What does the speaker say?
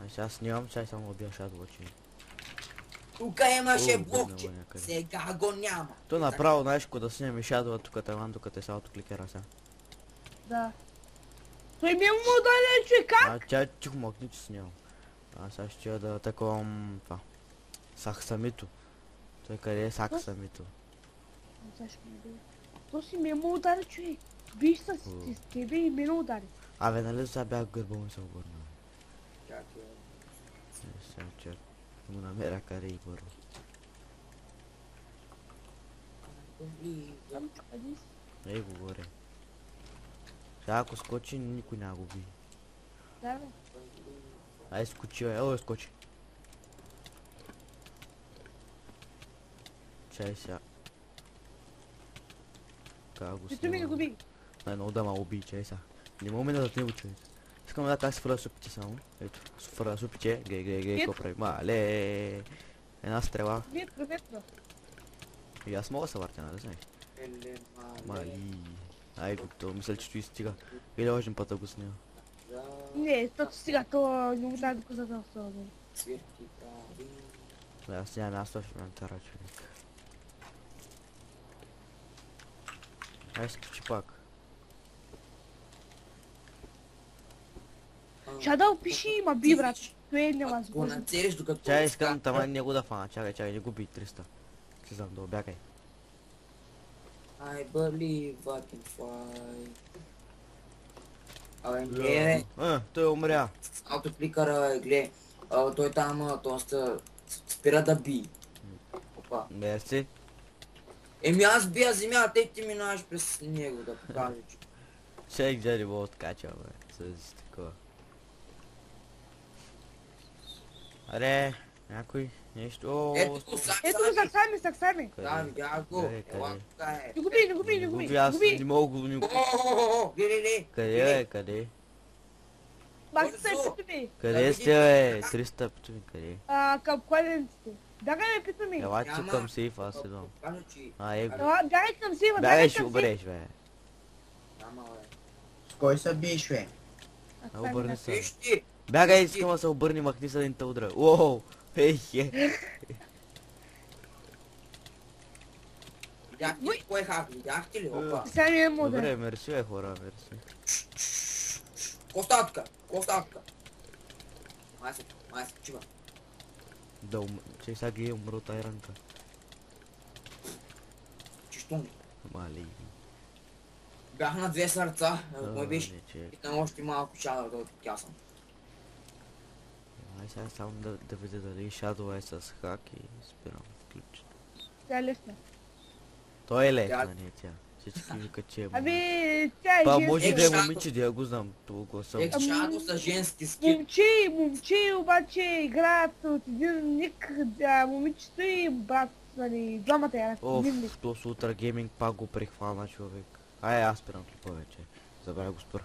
Сега снимам, чай само убия Shadow, че... Тук имаше О, блокче. бъдна някъде. Сега го няма. То направо, знаеш, да снимем и Shadow тук, таван, тук те салото кликера сега. Да. Той ми е му ударен, че как? Тя тихо мокни, че снимам. Сега ще я да таковам това. Саксамито. Той къде е Саксамито? Защо ми бе? То си ми е му удари, човек. Биш с тебе и мене удари. Абе, нали сега бях гърба му се обърна. Чакай. Сега че му намеря къде и първо. Там къде си? Ей го горе. Сега ако скочи, никой няма го би. Да, бе. Ай скочи, ой скочи. Чай сега. Как го Ето ми да го би. Много да ма уби, чай сега. Не мога да него човек. Искам да как се фърля супите само. Ето, фърля супите. Гей, какво прави? Мале. Една стрела. Ветро. И аз мога да се въртя, нали знаеш? Мали. Ай, то мисля, че той стига. Или още път да го снима. Не, то сега, то не му даде доказателство. Да, аз нямам място в инвентара, човек. Ай, скачи пак. Shadow пиши има би, брат. Това е невъзможно. Го нацелиш докато... Чай, искам тама него да фана. Чакай, не губи 300. Си знам, да обягай. I believe I can fly. Абе, не, бе. Той умря. Автокликъра, гледай. Той там, доста спира да би. Опа. Мерси. Еми аз бия земя, ти минаваш през него да покажа, че... Чай, где ли мога откача, бе. С такова. Аре, някой, нещо. Ето го, Ето го, саксами. Да, видях го. Ела, тука е. Не го би. Аз не мога го ни го. Гледай. Къде е, къде? Баксата е пита ми. Къде сте, бе? 300 питоми, къде? Към кладенците. Бягай ме пита ми. Ела, че към сейфа, аз идвам. Кажа, че... Его. Бягай към сива, Бягай, ще обереш, бе. Няма, бе. С кой се биеш, бе? Обърни се. Виж ти. Бягай, искам да се обърни, махни се да не те удра. Уоу! Ехе! Видяхте ли кой хак? Видяхте ли? Опа. Сега ми е мудър. Добре, мерси, бе, хора, мерси. Костатка. Май се, чива. Да че сега ги умра от айранка. Чищун. Мали. Бях на 2 сърца. Мой беше. Не, че... Питам още малко чада да тясам. Ай, сега само да видя дали Shadow е с хак и спирам клипчето. Тя е лесна. Той е лесна, не тя. Всички викат, че е момиче. Аби, тя е Па женска. може да е момиче, да я го знам. Това съм. Екшадо са женски скин. Момче обаче играят от един ник, момичето и брат, нали, двамата играят от един ник. Оф, то с Ultra Gaming пак го прихвана човек. Ай, аз спирам клипа вече. Забравя го спър.